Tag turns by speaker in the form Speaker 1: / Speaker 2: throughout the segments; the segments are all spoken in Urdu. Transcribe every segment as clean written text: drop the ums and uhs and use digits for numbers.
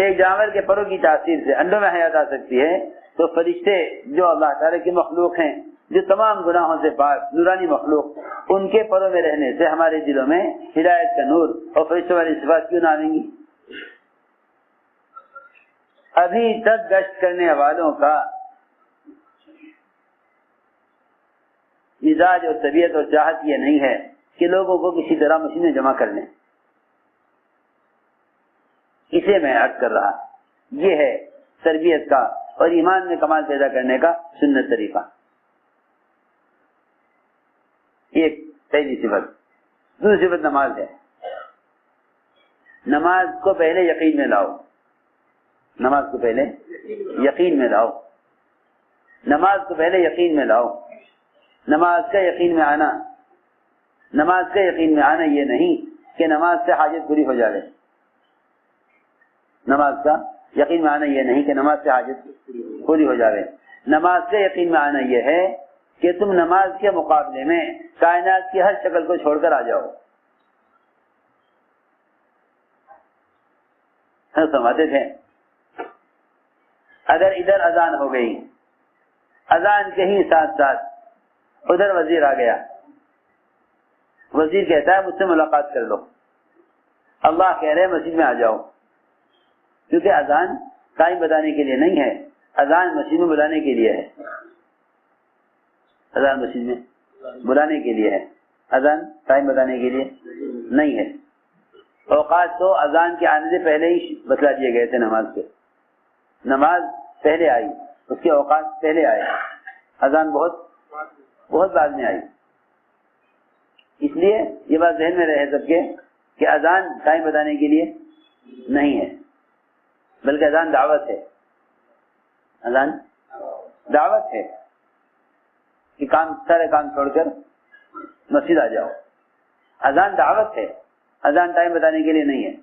Speaker 1: ایک جانور کے پروں کی تاثیر سے انڈوں میں حیات آ سکتی ہے، تو فرشتے جو اللہ تعالیٰ کی مخلوق ہیں، جو تمام گناہوں سے پاک نورانی مخلوق، ان کے پروں میں رہنے سے ہمارے دلوں میں ہدایت کا نور اور فرشتوں والی صفات کیوں نہ آئیں گی؟ ابھی تک گشت کرنے والوں کا مزاج اور طبیعت اور چاہت یہ نہیں ہے کہ لوگوں کو کسی طرح مشینیں جمع کر لیں. اسے میں عرض کر رہا، یہ ہے تربیت کا اور ایمان میں کمال پیدا کرنے کا سنت طریقہ. ایک پہلی صفت. دوسری صفت نماز ہے. نماز کو پہلے یقین میں لاؤ، نماز کو پہلے یقین میں لاؤ، نماز کو پہلے یقین میں لاؤ. نماز کا یقین میں آنا، نماز کا یقین میں آنا یہ نہیں کہ نماز سے حاجت پوری ہو جائے. نماز کا یقین میں آنا یہ نہیں کہ نماز سے حاجت پوری ہو جائے. نماز کا یقین میں آنا یہ ہے کہ تم نماز کے مقابلے میں کائنات کی ہر شکل کو چھوڑ کر آ جاؤ. سمجھتے تھے اگر ادھر اذان ہو گئی، اذان کے ہی ساتھ ساتھ ادھر وزیر آ گیا، وزیر کہتا ہے مجھ سے ملاقات کر لو، اللہ کہہ رہے مسجد میں آ جاؤ، کیونکہ اذان ٹائم بتانے کے لیے نہیں ہے، اذان مسجد میں بلانے کے لیے ہے. اذان مسجد میں بلانے کے لیے ہے، اذان ٹائم بتانے کے لیے نہیں ہے. اوقات تو اذان کے آنے سے پہلے ہی بتلا دیے گئے تھے نماز کے. نماز پہلے آئی، اس کے اوقات پہلے آئے، اذان بہت بعد میں آئی. اس لیے یہ بات ذہن میں رہے سب کے کہ اذان ٹائم بتانے کے لیے نہیں ہے، بلکہ اذان دعوت ہے. اذان دعوت ہے کہ سارے کام چھوڑ کر مسجد آ جاؤ. اذان دعوت ہے، اذان ٹائم بتانے کے لیے نہیں ہے.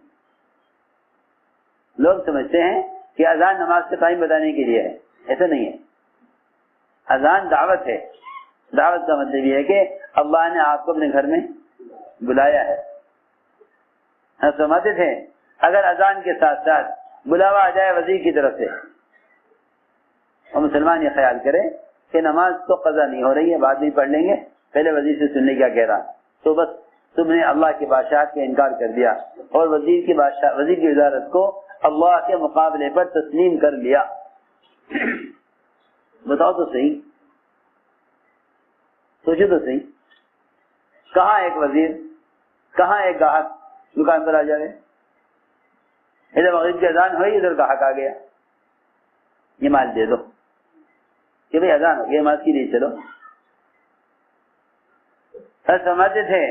Speaker 1: لوگ سمجھتے ہیں کہ اذان نماز کا ٹائم بتانے کے لیے ہے، ایسا نہیں ہے. اذان دعوت ہے. دعوت کا مطلب یہ ہے کہ اللہ نے آپ کو اپنے گھر میں بلایا ہے. ہم سمجھتے تھے اگر اذان کے ساتھ ساتھ بلاوا آ جائے وزیر کی طرف سے اور مسلمان یہ خیال کرے کہ نماز تو قضا نہیں ہو رہی ہے، بعد میں پڑھ لیں گے، پہلے وزیر سے سننے کیا کہہ رہا، تو بس تم نے اللہ کی بادشاہت کا انکار کر دیا اور وزیر کی وزارت کو اللہ کے مقابلے پر تسلیم کر لیا. بتاؤ تو صحیح، سوچو تو صحیح، کہاں ایک وزیر، کہاں ایک گاہک دکان پر آ جائے؟ ادھر مغرب کی اذان ہوئی، ادھر گاہک آ گیا، یہ مال دے دو کہ بھائی اذان ہو گئی، نماز کے لیے چلو. سمجھتے تھے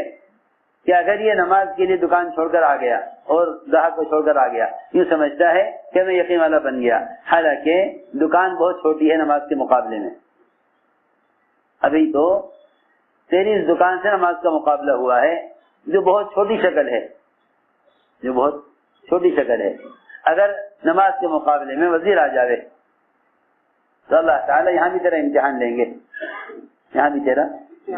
Speaker 1: کہ اگر یہ نماز کے لیے دکان چھوڑ کر آ گیا اور گاہک کو چھوڑ کر آ گیا، یوں سمجھتا ہے کہ میں یقین والا بن گیا. حالانکہ دکان بہت چھوٹی ہے نماز کے مقابلے میں. ابھی تو تیری اس دکان سے نماز کا مقابلہ ہوا ہے جو بہت چھوٹی شکل ہے، جو بہت چھوٹی شکل ہے. اگر نماز کے مقابلے میں وزیر آ جاوے تو اللہ تعالیٰ یہاں بھی تیرا امتحان لیں گے، یہاں بھی تیرا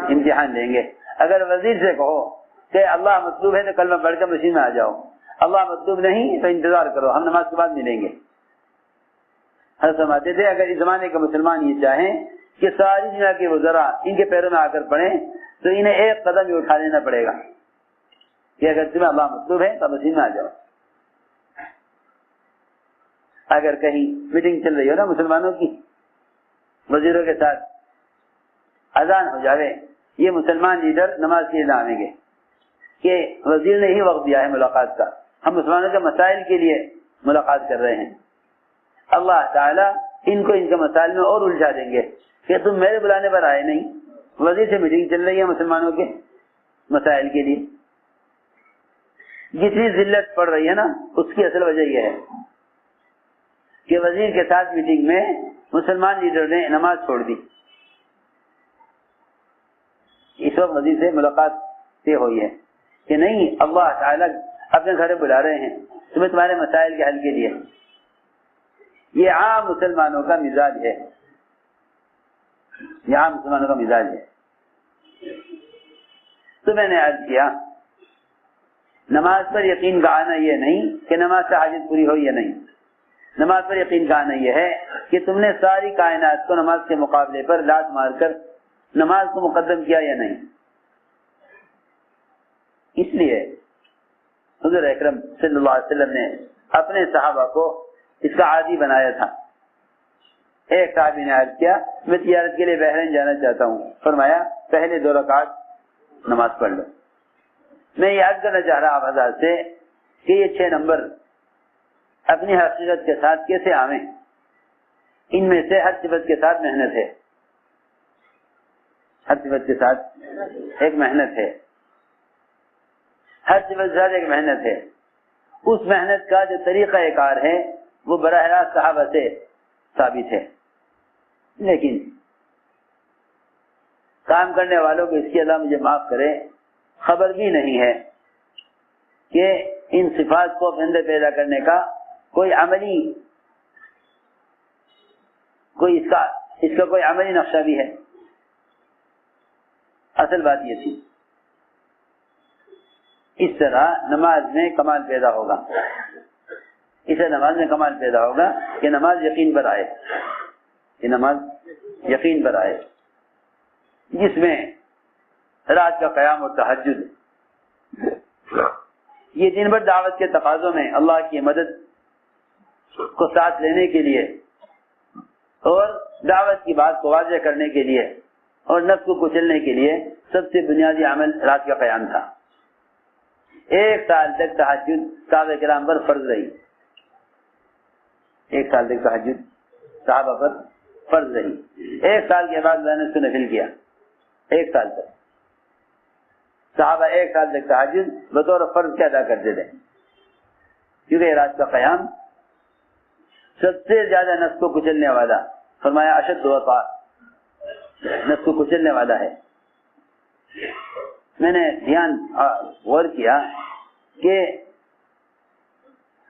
Speaker 1: امتحان لیں گے. اگر وزیر سے کہو کہ اللہ مطلوب ہے تو کلمہ پڑھ کر مسجد میں آ جاؤ، اللہ مطلوب نہیں تو انتظار کرو، ہم نماز کے بعد ملیں گے. ہر سمجھتے تھے اگر اس زمانے کا مسلمان یہ چاہیں کہ ساری دنیا کے وزراء ان کے پیروں میں آ کر پڑھیں تو انہیں ایک قدم ہی اٹھا لینا پڑے گا کہ اگر تمہیں اللہ مطلوب ہے تو مسجد میں آ جاؤ. اگر کہیں میٹنگ چل رہی ہو نا مسلمانوں کی، وزیروں کے ساتھ اذان ہو جاوے، یہ مسلمان لیڈر نماز کے لیے آئیں گے کہ وزیر نے ہی وقت دیا ہے ملاقات کا، ہم مسلمانوں کے مسائل کے لیے ملاقات کر رہے ہیں. اللہ تعالیٰ ان کو ان کے مسائل میں اور الجھا دیں گے کہ تم میرے بلانے پر آئے نہیں، وزیر سے میٹنگ چل رہی ہے مسلمانوں کے مسائل کے لیے. جتنی ذلت پڑ رہی ہے نا اس کی اصل وجہ یہ ہے کہ وزیر کے ساتھ میٹنگ میں مسلمان لیڈر نے نماز چھوڑ دی. اس وقت وزیر سے ملاقات طے ہوئی ہے کہ نہیں، اللہ تعالیٰ اپنے گھر بلا رہے ہیں تمہیں تمہارے مسائل کے حل کے لیے. یہ عام مسلمانوں کا مزاج ہے، یہ عام مسلمانوں کا مزاج ہے. تو میں نے عرض کیا نماز پر یقین کا آنا یہ نہیں کہ نماز سے حاجت پوری ہو یا نہیں. نماز پر یقین کا آنا یہ ہے کہ تم نے ساری کائنات کو نماز کے مقابلے پر لات مار کر نماز کو مقدم کیا یا نہیں. اس لیے حضور اکرم صلی اللہ علیہ وسلم نے اپنے صحابہ کو اس کا عادی بنایا تھا. ایک صحابی نے عرض کیا میں تجارت کے لیے بحرین جانا چاہتا ہوں. فرمایا پہلے 2 رکعت نماز پڑھ لو. میں یہ عرض کرنا چاہ رہا آپ حضرات سے کہ یہ 6 نمبر اپنی حقیقت کے ساتھ کیسے آویں. ان میں سے ہر صفت کے ساتھ محنت ہے. ہر صفت کے ساتھ ایک محنت ہے. ہر صفت کے ساتھ ایک محنت ہے. اس محنت کا جو طریقہ کار ہے وہ براہ راست صحابہ سے ثابت ہے. لیکن کام کرنے والوں کو اس کی اللہ مجھے معاف کرے خبر بھی نہیں ہے کہ ان صفات کو اپنے اندر پیدا کرنے کا کوئی عملی اس کا کوئی عملی نقشہ بھی ہے. اصل بات یہ تھی اس طرح نماز میں کمال پیدا ہوگا. اسے نماز میں کمال پیدا ہوگا کہ نماز یقین پر آئے. یہ نماز یقین پر آئے جس میں رات کا قیام اور تہجد یہ دن بھر دعوت کے تقاضوں میں اللہ کی مدد کو ساتھ لینے کے لیے اور دعوت کی بات کو واضح کرنے کے لیے اور نفس کو کچلنے کے لیے سب سے بنیادی عمل رات کا قیام تھا. 1 سال تک تہجد صحابہ کرام پر فرض رہی. 1 سال تک تہجد صحابہ پر فرض رہی. 1 سال کے بعد میں نے اس کو نفل کیا. 1 سال تک صحابہ 1 سال تک تہجد بطور فرض کے ادا کرتے تھے کیونکہ رات کا قیام سب سے زیادہ نفس کو کچلنے والا فرمایا اشد وقع نفس کو کچلنے والا ہے. میں نے دھیان غور کیا کہ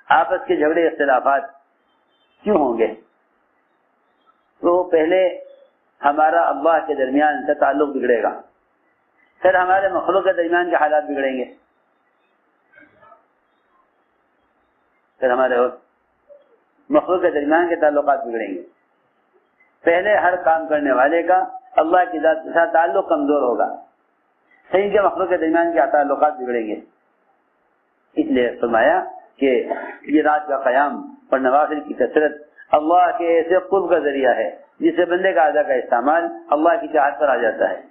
Speaker 1: آپس کے جھگڑے اختلافات کیوں ہوں گے. تو پہلے ہمارا اللہ کے درمیان کا تعلق بگڑے گا, پھر ہمارے مخلوق کے درمیان کے حالات بگڑیں گے, پھر ہمارے اور مخلوق کے درمیان کے تعلقات بگڑیں گے. پہلے ہر کام کرنے والے کا اللہ کی ذات کے ساتھ تعلق کمزور ہوگا, صحیح کے مخلوق کے درمیان کے تعلقات بگڑیں گے. اس لیے فرمایا کہ یہ رات کا قیام اور نوافل کی کثرت اللہ کے ایسے قرب کا ذریعہ ہے جس سے بندے کا ادا کا استعمال اللہ کی چاہت پر آ جاتا ہے.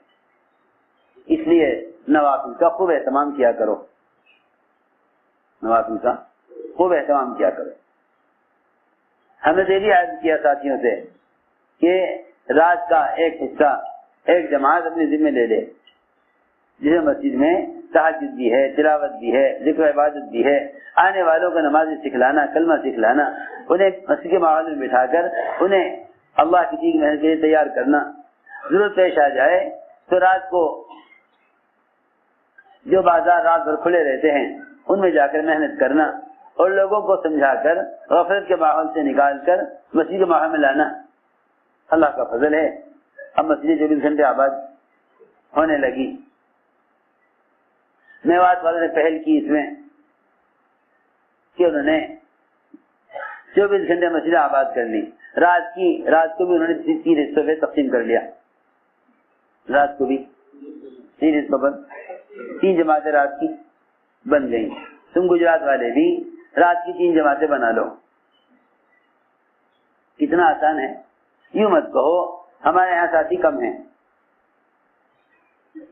Speaker 1: اس لیے نوافل کا خوب اہتمام کیا کرو, نوافل کا خوب اہتمام کیا کرو. ہمیں یہ بھی عرض کیا ساتھیوں سے کہ رات کا ایک حصہ ایک جماعت اپنے ذمہ لے لے, جسے مسجد میں تہجد بھی ہے, تلاوت بھی ہے, ذکر و عبادت بھی ہے, آنے والوں کو نماز سکھلانا, کلمہ سکھلانا, انہیں مسجد کے ماحول میں بٹھا کر انہیں اللہ کی چیز محنت کے لیے تیار کرنا. ضرورت پیش آ جائے تو رات کو جو بازار رات بھر کھلے رہتے ہیں ان میں جا کر محنت کرنا اور لوگوں کو سمجھا کر غفلت کے ماحول سے نکال کر مسجد کے ماحول میں لانا. اللہ کا فضل ہے اب مسجد 24 گھنٹے آباد ہونے لگی. میوات والوں نے پہل کی اس میں کہ انہوں نے 24 گھنٹے مسجد آباد کر لی. رات کو بھی انہوں نے 3 حصوں میں تقسیم کر لیا. رات کو بھی 3 حصوں پر 3 جماعتیں رات کی بن گئی. تم گجرات والے بھی رات کی 3 جماعتیں بنا لو. کتنا آسان ہے. یوں مت کہو ہمارے یہاں ساتھی کم ہیں,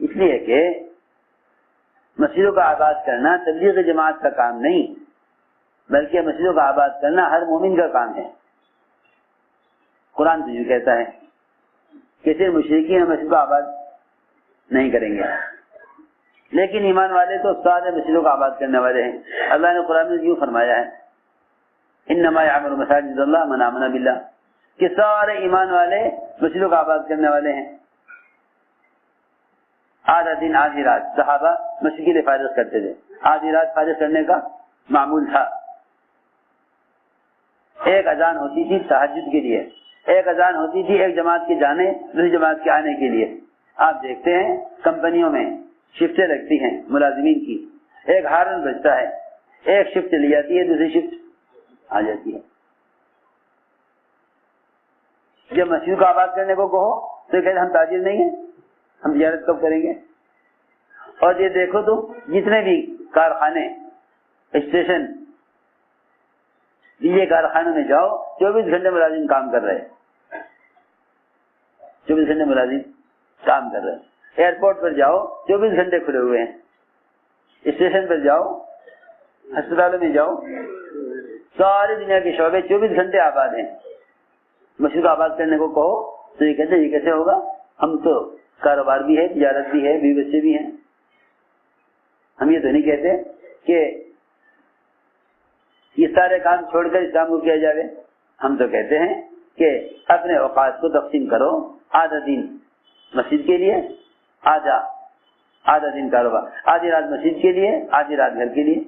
Speaker 1: اس لیے کہ مسجدوں کا آباد کرنا تبلیغ جماعت کا کام نہیں بلکہ مسجدوں کا آباد کرنا ہر مومن کا کام ہے. قرآن تو یہ کہتا ہے کہ صرف مشرکین مسجد کو آباد نہیں کریں گے, لیکن ایمان والے تو سارے مسجدوں کو آباد کرنے والے ہیں. اللہ نے قرآن میں یوں فرمایا ہے انما یعمر مساجد اللہ من آمن باللہ, کہ سارے ایمان والے مسجدوں کا آباد کرنے والے ہیں. آدھا دن آدھی رات صحابہ مسجد کے لیے فارغ کرتے تھے. آدھی رات فارغ کرنے کا معمول تھا. ایک اذان ہوتی تھی تہجد کے لیے, ایک اذان ہوتی تھی ایک جماعت کے جانے دوسری جماعت کے آنے کے لیے. آپ دیکھتے ہیں کمپنیوں میں شفٹیں لگتی ہیں ملازمین کی, ایک ہارن بجتا ہے, ایک شفٹ چلی جاتی ہے دوسری شفٹ آ جاتی ہے. جب مسجد کو آباد کرنے کو کہو تو کہتے ہم تاجر نہیں ہیں، ہم تجارت کب کریں گے؟ اور یہ دیکھو تو جتنے بھی کارخانے، اسٹیشن، یہ کارخانوں میں جاؤ 24 گھنٹے ملازم کام کر رہے، 24 گھنٹے ملازم کام کر رہے، ایئرپورٹ پر جاؤ 24 گھنٹے کھلے ہوئے ہیں، اسٹیشن پر جاؤ، ہسپتالوں میں جاؤ، ساری دنیا کے شعبے 24 گھنٹے آباد ہیں۔ مسجد کو آباد کرنے کو کہو تو یہ کہتے ہیں یہ کیسے ہوگا، ہم تو کاروبار بھی ہے، تجارت بھی ہے، بیوی بچے بھی ہیں، ہم یہ تو نہیں کہتے کہ یہ سارے کام چھوڑ کر اسلام کو کیا جائے، ہم تو کہتے ہیں کہ اپنے اوقات کو تقسیم کرو، آدھا دن مسجد کے لیے، آدھا دن کاروبار، آدھی رات مسجد کے لیے، آدھی رات گھر کے لیے۔